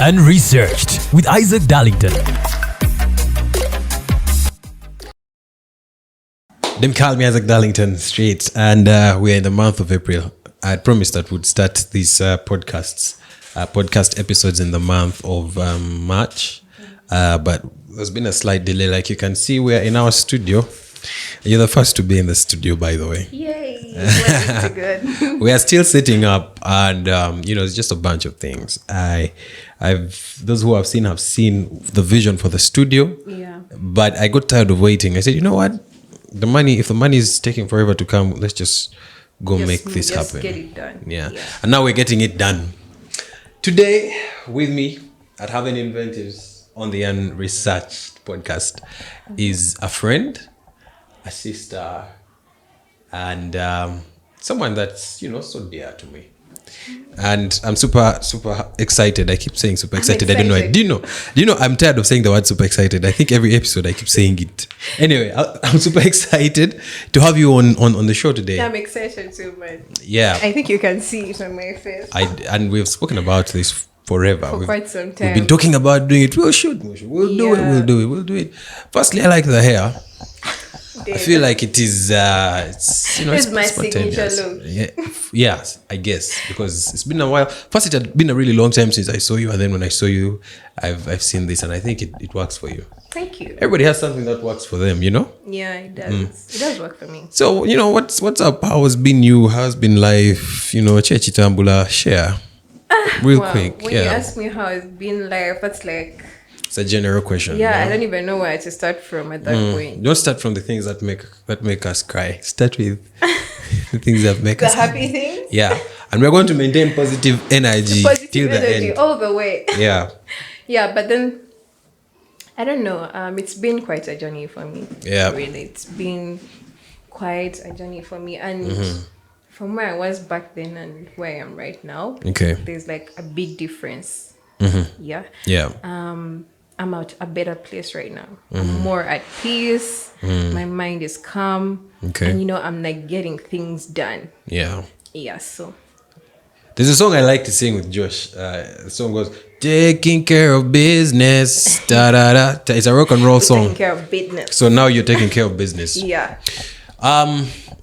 and researched with Isaac Darlington. Them call me Isaac Darlington straight, and we're in the month of April. I promised that we'd start these podcast episodes in the month of March, but there's been a slight delay. Like you can see, we're in our studio. You're the first to be in the studio, by the way. Yay! Well, good. We are still setting up, and it's just a bunch of things. Those who have seen the vision for the studio. Yeah. But I got tired of waiting. I said, you know what? If the money is taking forever to come, let's just make this happen. Get it done. Yeah. And now we're getting it done. Today, with me at Having Inventives on the Unresearched podcast is a friend, a sister, and someone that's so dear to me. And I'm super excited. I keep saying super excited. I don't know. Do you know I'm tired of saying the word super excited. I think every episode I keep saying it. Anyway, I'm super excited to have you on the show today. I'm excited too, man. Yeah. I think you can see it on my face. And we've spoken about this forever. For quite some time. We've been talking about doing it. We'll do it. Firstly, I like the hair. I feel like it is, it's my signature look. Yeah, I guess, because it's been a while. First, it had been a really long time since I saw you, and then when I saw you, I've seen this, and I think it works for you. Thank you. Everybody has something that works for them, Yeah, it does. It does work for me. So, what's up? How has been you? How's been life? Chechi Tambula, share. Real quick. When you ask me how it's been life, that's like... It's a general question. Yeah, I don't even know where to start from at that point. Don't start from the things that make us cry. Start with the things that make us happy things. Yeah, and we're going to maintain positive energy till the end, all the way. Yeah. Yeah, but then I don't know. It's been quite a journey for me. Yeah, really, it's been quite a journey for me, and from where I was back then and where I am right now, there's like a big difference. I'm at a better place right now. I'm more at peace. My mind is calm. And I'm like getting things done. Yeah, so there's a song I like to sing with Josh. The song goes, taking care of business. Da, da, da. It's a rock and roll song. Taking care of business. So now you're taking care of business. Yeah.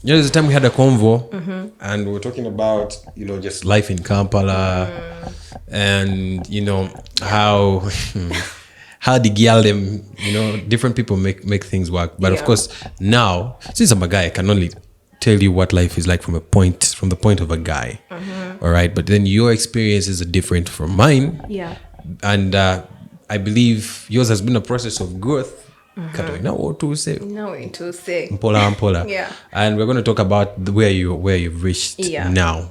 There's a time we had a convo and we were talking about, just life in Kampala and, how the girl them, different people make things work. But of course, now, since I'm a guy, I can only tell you what life is like from the point of a guy. All right. But then your experiences are different from mine. Yeah. And I believe yours has been a process of growth. Mpola. Yeah. And we're going to talk about where you've reached now.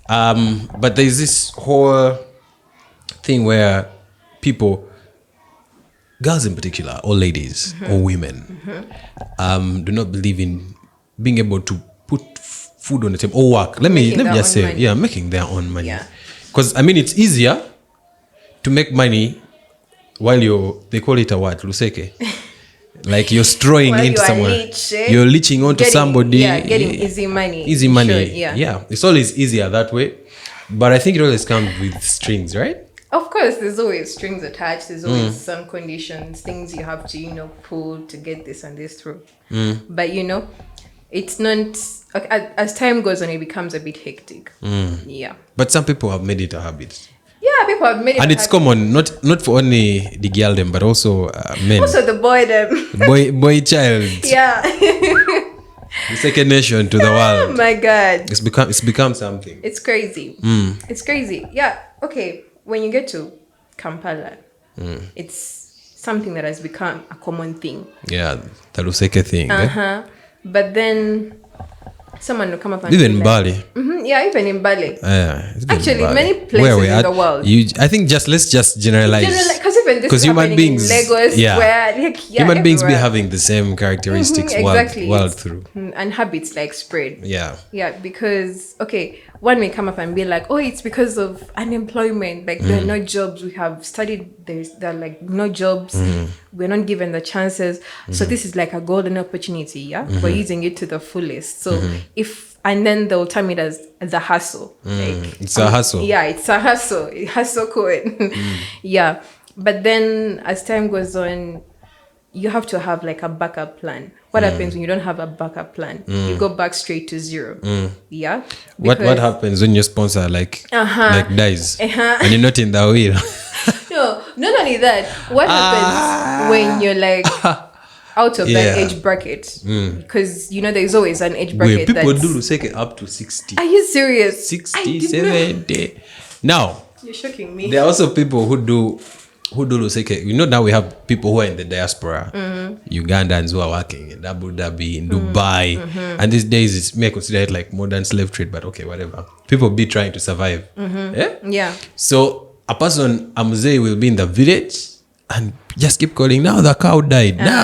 But there's this whole thing where people, girls in particular, or ladies, or women, do not believe in being able to put food on the table or work. Let me just say, making their own money. Because it's easier to make money while they call it a what? Luseke. Like you're straying into someone. You're leeching onto somebody. Yeah, getting easy money. Easy money. Sure, yeah. It's always easier that way. But I think it always comes with strings, right? Of course, there's always strings attached. There's always some conditions, things you have to, pull to get this and this through. But, it's not... As time goes on, it becomes a bit hectic. Yeah. But some people have made it a habit. Yeah, people have made it. And it's common, not for only the girl them, but also men. Also the boy them. boy child. Yeah. The second nation to the world. Oh my God. It's become something. It's crazy. It's crazy. Yeah. Okay. When you get to Kampala, it's something that has become a common thing. Yeah, the Luseke thing. But then someone will come up and even Bali. Yeah, even in Bali. Actually, Bali. many places in the world. I think let's just generalize. Because human beings, in Lagos, where human beings be having the same characteristics exactly. world through, and habits like spread. Yeah, because one may come up and be like, oh, it's because of unemployment. Like, there are no jobs. We have studied, there are like no jobs. We're not given the chances. So this is like a golden opportunity, yeah? We're using it to the fullest. So and then they'll term it as the hustle. Like, it's a hustle. Yeah, it's a hustle. Hustle code. Yeah. But then as time goes on, you have to have like a backup plan. What happens when you don't have a backup plan? You go back straight to zero. Yeah. What happens when your sponsor like dies and you're not in the wheel? No, not only that. What happens when you're like out of that age bracket? Because there's always an age bracket. People do Luseke up to 60. Are you serious? 60, 70. Now, you're shocking me. There are also people who do Luseke. Now we have people who are in the diaspora, Ugandans who are working in Abu Dhabi, in Dubai, and these days it's may consider it like modern slave trade, but okay, whatever. People be trying to survive. Yeah. So a person, a mzee, will be in the village and just keep calling. Now the cow died. Now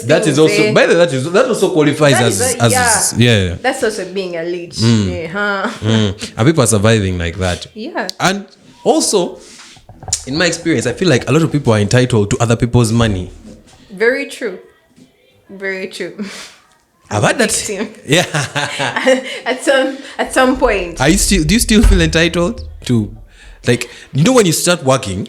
that is also. By the way, that also qualifies as That's also being a leech. And people are surviving like that. Yeah. And also, in my experience, I feel like a lot of people are entitled to other people's money. Very true. Very true. I've had that. Yeah. At some point. Do you still feel entitled to, like, when you start working,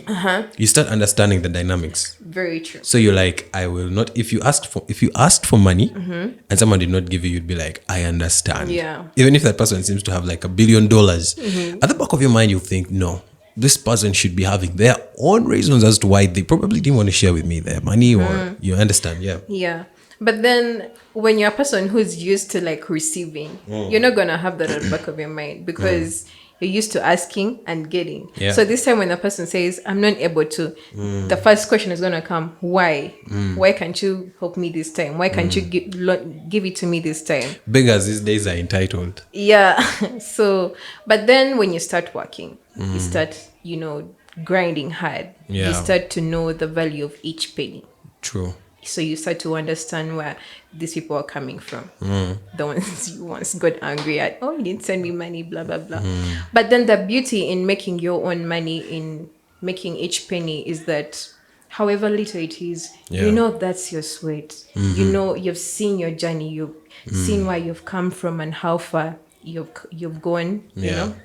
you start understanding the dynamics. Very true. So you're like, I will not. If you asked for money and someone did not give you, you'd be like, I understand. Yeah. Even if that person seems to have like $1 billion, at the back of your mind, you think, no, this person should be having their own reasons as to why they probably didn't want to share with me their money, or you understand, yeah. But then when you're a person who's used to like receiving, you're not gonna have that at the back of your mind, because you're used to asking and getting. Yeah. So this time when the person says, I'm not able to, the first question is gonna come, why? Why can't you help me this time? Why can't you give it to me this time? Beggars these days are entitled. Yeah. So, but then when you start working, you start, grinding hard. Yeah. You start to know the value of each penny. True. So you start to understand where these people are coming from. The ones you once got angry at, oh, you didn't send me money, blah, blah, blah. But then the beauty in making your own money, in making each penny, is that however little it is, that's your sweat. You've seen your journey, you've seen where you've come from and how far you've gone,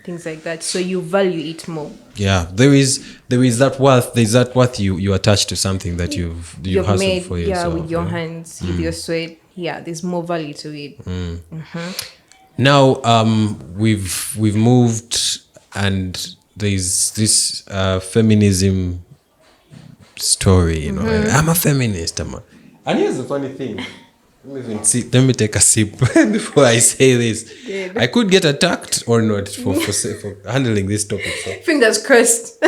things like that. So you value it more. Yeah, there is that worth. There's that worth you attach to something that you've hustled made, for yourself. With your hands, with your sweat. Yeah, there's more value to it. Now, we've moved, and there's this feminism story. I'm a feminist. And here's the funny thing. Let me take a sip before I say this. Good. I could get attacked or not for handling this topic. So. Fingers crossed.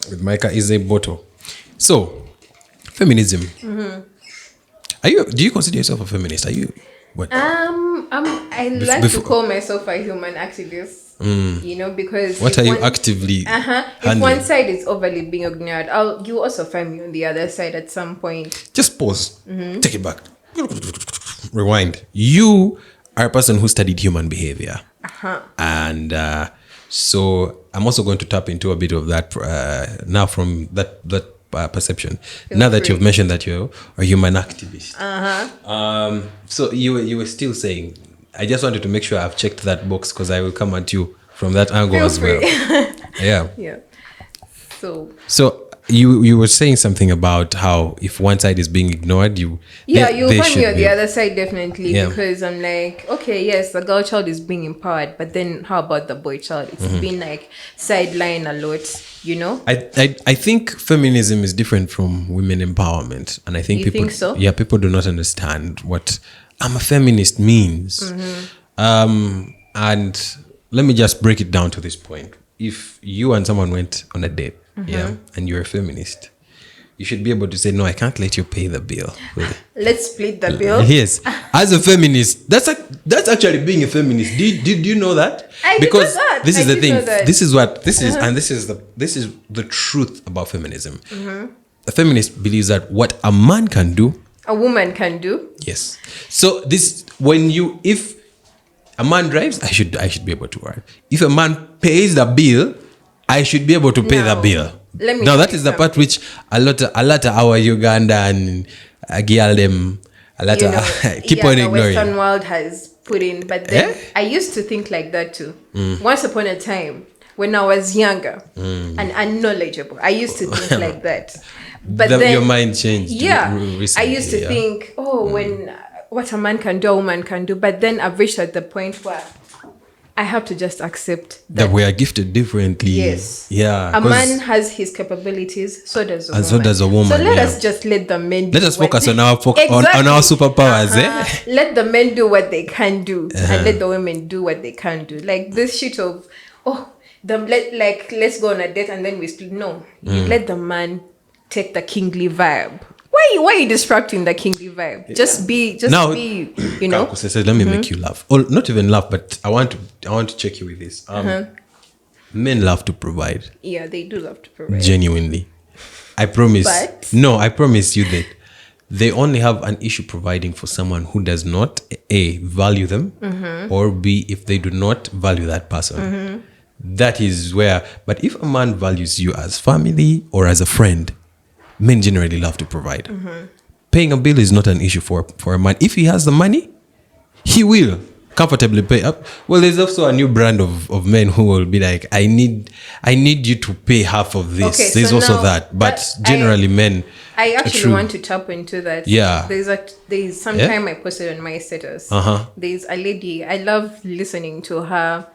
With Micah is a bottle. So, feminism. Do you consider yourself a feminist? Are you what? I like to call myself a human activist. Because what are you actively if one side is overly being ignored, you also find me on the other side at some point. Just pause. Take it back. Rewind. You are a person who studied human behavior, and so I'm also going to tap into a bit of that now from that perception. Now that you've mentioned that you're a human activist, so you were still saying, I just wanted to make sure I've checked that box, because I will come at you from that angle as well. Yeah. So you were saying something about how if one side is being ignored, you'll find me on the other side, definitely, because I'm like, okay, yes, the girl child is being empowered, but then how about the boy child? It's been like sidelined a lot, I think feminism is different from women empowerment, and I think think so? People do not understand what I'm a feminist means. And let me just break it down to this point. If you and someone went on a date, and you're a feminist, you should be able to say, no, I can't let you pay the bill. Let's split the bill. Yes. As a feminist, that's actually being a feminist. Did you know that? Because this is the thing. This is the truth about feminism. A feminist believes that what a man can do, a woman can do. Yes. So a man drives, I should be able to drive. If a man pays the bill, I should be able to pay the bill. Now that is the part which a lot of our Uganda and girl them a lot of keep on the ignoring. Western world has put in, but then I used to think like that too. Once upon a time, when I was younger and unknowledgeable, I used to think like that. But then your mind changed. Yeah, recently, I used to think, when what a man can do, a woman can do. But then I've reached at the point where I have to just accept that we are gifted differently. Yes. Yeah. A man has his capabilities, so does a woman. So does a woman. So let us just let the men let us focus on our on our superpowers. Let the men do what they can do and let the women do what they can do. Like this shit of let's go on a date and then we split. No. You let the man take the kingly vibe. Why are you distracting the kingly vibe? Just be, you know. Let me make you laugh. Or not even laugh, but I want to check you with this. Men love to provide. Yeah, they do love to provide. Genuinely. I promise. But I promise you that they only have an issue providing for someone who does not A, value them, or B, if they do not value that person. That is where, but if a man values you as family or as a friend, men generally love to provide. Paying a bill is not an issue for a man. If he has the money, he will comfortably pay up. Well, there's also a new brand of men who will be like, I need you to pay half of this. Okay, there's so also now, that. But generally men I actually want to tap into that. Yeah. There's sometime I posted on my status. There's a lady, I love listening to her,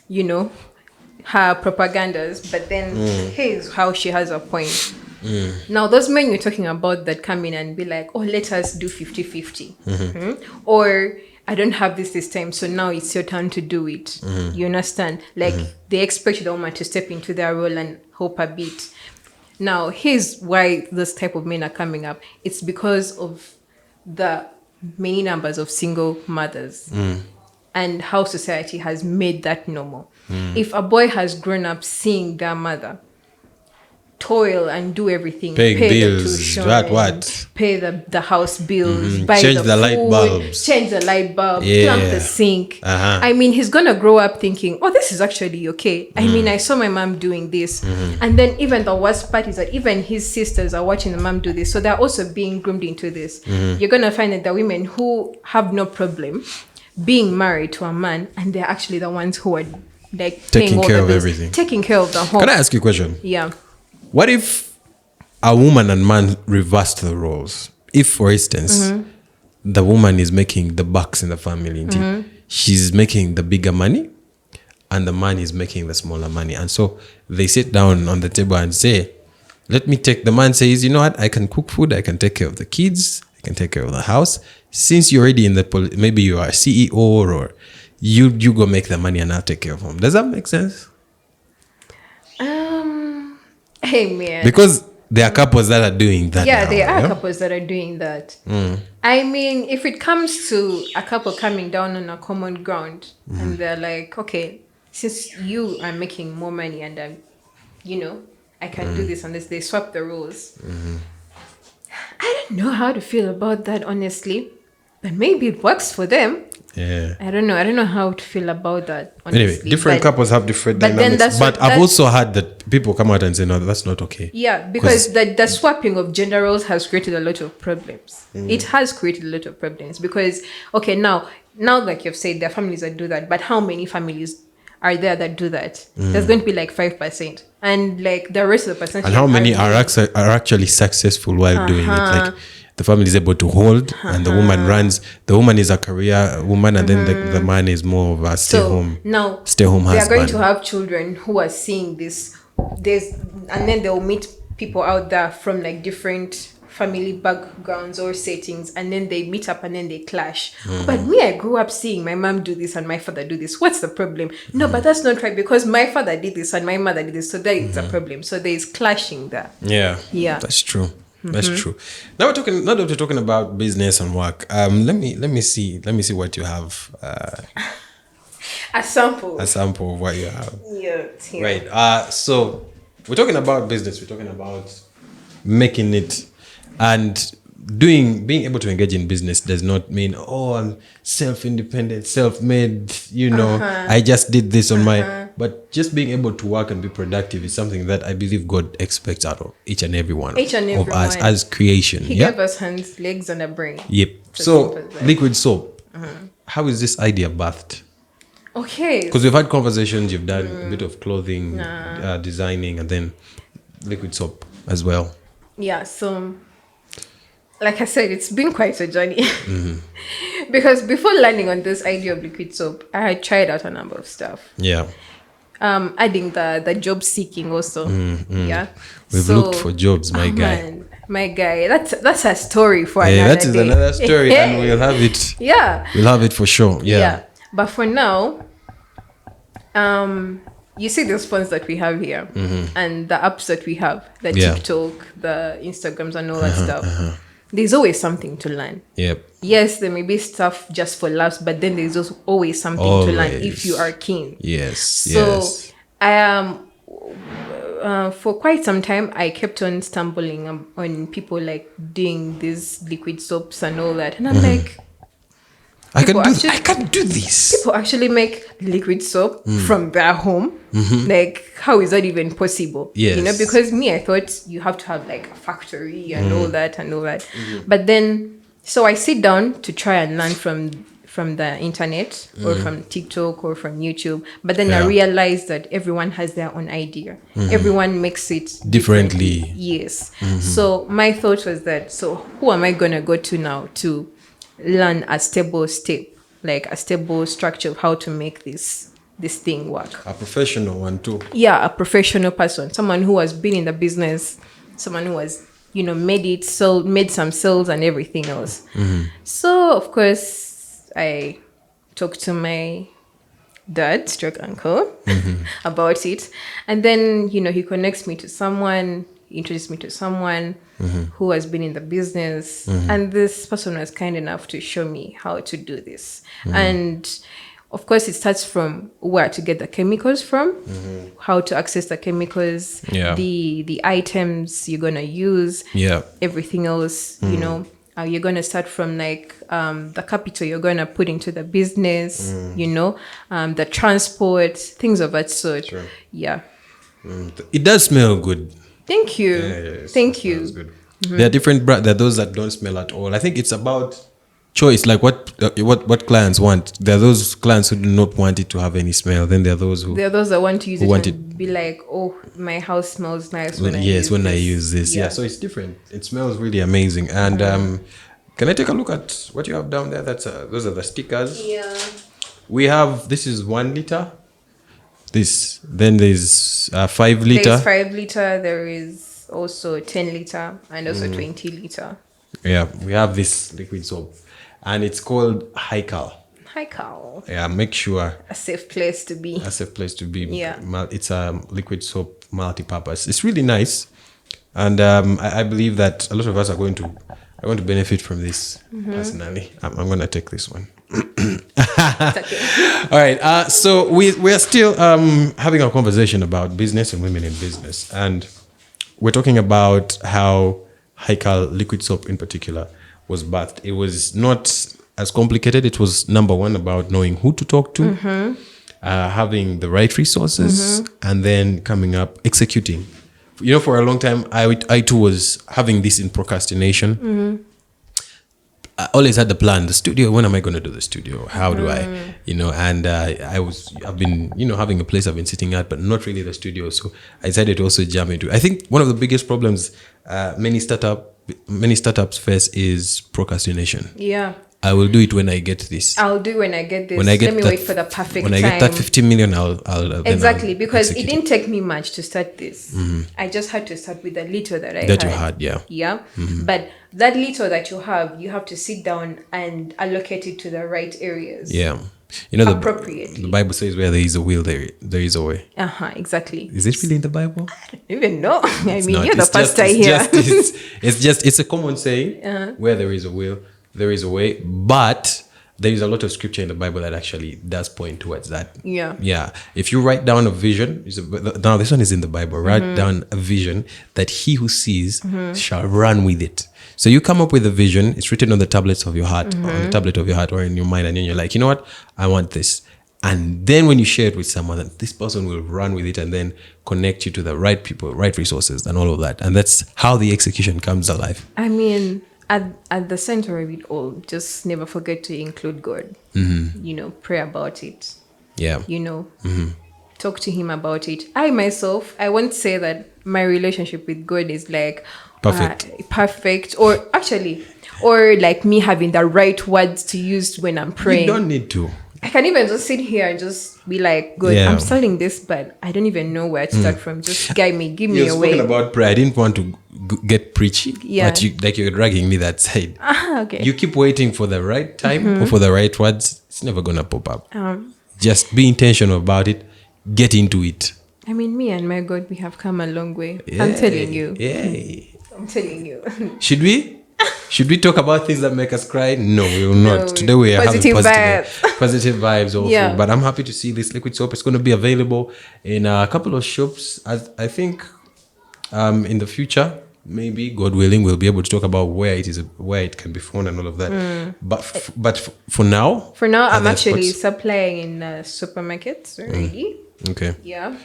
you know, her propagandas, but then here's how she has a point. Now, those men you're talking about that come in and be like, oh, let us do 50-50. Or I don't have this time, so now it's your turn to do it. You understand? Like, they expect the woman to step into their role and hope a bit. Now, here's why this type of men are coming up. It's because of the many numbers of single mothers and how society has made that normal. If a boy has grown up seeing their mother toil and do everything, pay bills, the tuition, pay the house bills, buy change the light bulbs, change the light bulb, plump the sink. I mean, he's gonna grow up thinking, oh, this is actually okay. I mean, I saw my mom doing this. And then even the worst part is that even his sisters are watching the mom do this, so they're also being groomed into this. You're gonna find that the women who have no problem being married to a man, and they're actually the ones who are like taking care of everything, taking care of the home. Can I ask you a question? Yeah. What if a woman and man reversed the roles? If, for instance, the woman is making the bucks in the family, she's making the bigger money, and the man is making the smaller money, and so they sit down on the table and say, "Let me take." The man says, "You know what? I can cook food. I can take care of the kids. I can take care of the house. Since you're already in the maybe you are a CEO or you go make the money and I'll take care of them." Does that make sense? Hey man. Because there are couples that are doing that. Yeah, now, there are couples that are doing that. I mean, if it comes to a couple coming down on a common ground and they're like, okay, since you are making more money and I'm, you know, I can do this and this, they swap the rules. I don't know how to feel about that, honestly, but maybe it works for them. Yeah. I don't know how to feel about that, honestly. Anyway, different couples have different dynamics. But I've also heard that people come out and say, no, that's not okay. Yeah, because the swapping of gender roles has created a lot of problems. It has created a lot of problems because, okay, now like you've said, there are families that do that, but how many families are there that do that? There's going to be like 5%. And like the rest of the percentage. And how many are actually successful while doing it? Like, the family is able to hold and the woman runs. The woman is a career woman and then the man is more of a stay-home husband. They are going to have children who are seeing this. And then they'll meet people out there from like different family backgrounds or settings, and then they meet up and then they clash. But me, I grew up seeing my mom do this and my father do this. What's the problem? No, but that's not right because my father did this and my mother did this. So there is a problem. So there is clashing there. Yeah. That's true. That's true. Now that we're talking about business and work, let me see what you have. A sample of what you have. Yeah. Right. So we're talking about business. We're talking about making it, and being able to engage in business does not mean, oh, I'm self-independent, self-made, I just did this on my, but just being able to work and be productive is something that I believe God expects out of each and every one of us as creation. He gave us hands, legs, and a brain. Yep. So liquid soap, how is this idea birthed? Okay. Because we've had conversations, you've done a bit of clothing, designing, and then liquid soap as well. Yeah, so like I said, it's been quite a journey. Because before landing on this idea of liquid soap, I had tried out a number of stuff. Yeah. Adding the job seeking also. Yeah. We've looked for jobs, my guy. Man, my guy. That's a story for another day. That is another story, and we'll have it. Yeah. We'll have it for sure. Yeah. But for now, you see the phones that we have here and the apps that we have, the TikTok, the Instagrams and all that stuff. There's always something to learn. Yep. Yes, there may be stuff just for laughs, but then there's also always something to learn if you are keen. Yes. So I am for quite some time I kept on stumbling on people like doing these liquid soaps and all that, and I'm like, I can do this. People actually make liquid soap from their home. Like, how is that even possible? Yes. Because I thought you have to have like a factory and all that. But then, so I sit down to try and learn from the internet or from TikTok or from YouTube. But then I realized that everyone has their own idea. Everyone makes it differently. Yes. So my thought was that, so who am I going to go to now to learn a stable step, like a stable structure of how to make this thing work? A professional one too. Yeah, a professional person, someone who has been in the business, someone who has made some sales and everything else. So of course I talked to my dad stroke uncle about it, and then he connects me to someone, introduced me to someone who has been in the business, and this person was kind enough to show me how to do this. And of course, it starts from where to get the chemicals from, how to access the chemicals, the items you're gonna use, everything else. You're gonna start from like the capital you're gonna put into the business, the transport, things of that sort. Sure. Yeah. It does smell good. Thank you. Thank you. Good. There are different brands. There are those that don't smell at all. I think it's about choice, like what clients want. There are those clients who do not want it to have any smell. Then there are those that want to use it and be like, oh, my house smells nice when I use this. Yeah, so it's different. It smells really amazing. And can I take a look at what you have down there? Those are the stickers. Yeah. We have, this is 1 liter. Then there's 5 liter. There's 5 liter. There is also 10 liter and also 20 liter. Yeah, we have this liquid soap, and it's called Haikal. Yeah, make sure. A safe place to be. Yeah. It's a liquid soap multi-purpose. It's really nice, and I believe that a lot of us are going to benefit from this. Personally, I'm going to take this one. Okay. All right. So we are still having a conversation about business and women in business, and we're talking about how Haikal liquid soap in particular was birthed. It was not as complicated. It was, number one, about knowing who to talk to, having the right resources, and then coming up executing. For a long time, I too was having this in procrastination. I always had the plan, the studio, when am I going to do the studio? How do I, and I've been, having a place I've been sitting at, but not really the studio. So I decided to also jump into it. I think one of the biggest problems many startups face is procrastination. Yeah. I will do it when I get this. I'll do when I get this. Let me wait for the perfect time. When I get that 50 million, I'll exactly, because it didn't take me much to start this. I just had to start with the little that I had. You had, yeah. Yeah. But that little that you have to sit down and allocate it to the right areas. Yeah. Appropriately. The Bible says where there is a will, there is a way. Exactly. Is it really in the Bible? I don't even know. You're the pastor here. It's a common saying. Where there is a will, there is a way. But there is a lot of scripture in the Bible that actually does point towards that. Yeah. If you write down a vision, now this one is in the Bible, write down a vision that he who sees shall run with it. So you come up with a vision, it's written on the tablets of your heart, or on the tablet of your heart, or in your mind, and then you're like, you know what, I want this. And then when you share it with someone, this person will run with it and then connect you to the right people, right resources, and all of that. And that's how the execution comes alive. I mean, at the center of it all, just never forget to include God. Pray about it. Yeah. Talk to him about it. I myself, I won't say that my relationship with God is like perfect, or like me having the right words to use when I'm praying. You don't need to. I can even just sit here and just be like, good, I'm studying this, but I don't even know where to start from. Just guide me, give me a way. You're talking about prayer. I didn't want to get preachy, but you're dragging me that side. Okay. You keep waiting for the right time or for the right words. It's never going to pop up. Just be intentional about it. Get into it. I mean, me and my God, we have come a long way. I'm telling you. I'm telling you. Should we? Should we talk about things that make us cry? No, we will not. Today we are having positive vibes also. But I'm happy to see this liquid soap. It's going to be available in a couple of shops. I think in the future, maybe God willing, we'll be able to talk about where it can be found and all of that. But for now, I'm actually supplying in supermarkets already. Okay. Yeah.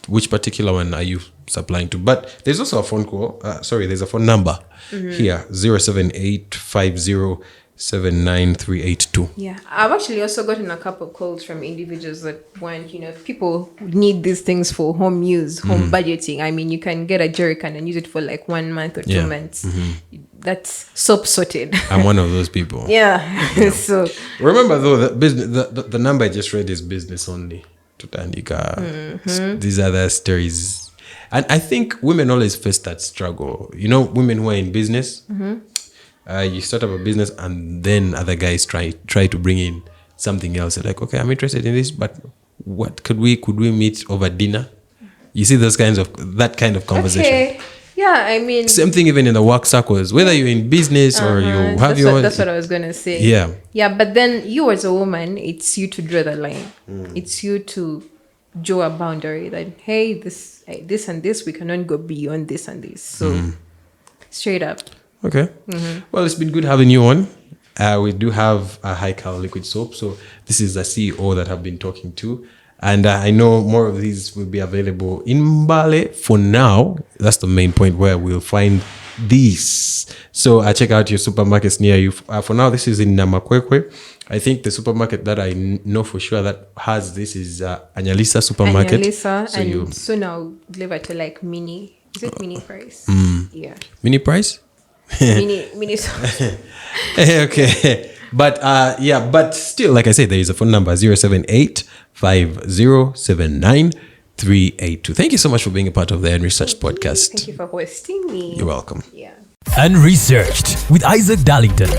Which particular one are you supplying to? But there's also a phone call. There's a phone number here: 07850798382. Yeah, I've actually also gotten a couple of calls from individuals that want, people need these things for home use, home budgeting. I mean, you can get a jerrycan and use it for like 1 month or 2 months. That's soap sorted. I'm one of those people. Yeah. So remember though, the number I just read is business only. These other stories, and I think women always face that struggle. Women who are in business, you start up a business and then other guys try to bring in something else. They're like, okay, I'm interested in this, but what could we meet over dinner? You see that kind of conversation. Okay. Yeah, I mean, same thing even in the work circles, whether you're in business or you have that's what I was gonna say. Yeah, but then you as a woman, it's you to draw the line. It's you to draw a boundary that, hey, this and this, we cannot go beyond this and this. So straight up. Okay. Well, it's been good having you on. We do have a high cal liquid soap, so this is the CEO that I've been talking to. And I know more of these will be available in Mbale for now. That's the main point where we'll find these. So check out your supermarkets near you. For now, this is in Namakwekwe. I think the supermarket that I know for sure that has this is Anyalisa supermarket. Anyalisa, soon I'll deliver to like mini. Is it mini price? Yeah. Mini price? mini. Okay. But but still, like I said, there is a phone number 07850798382. Thank you so much for being a part of the Unresearched podcast. Thank you for hosting me. You're welcome. Yeah. Unresearched with Isaac Darlington.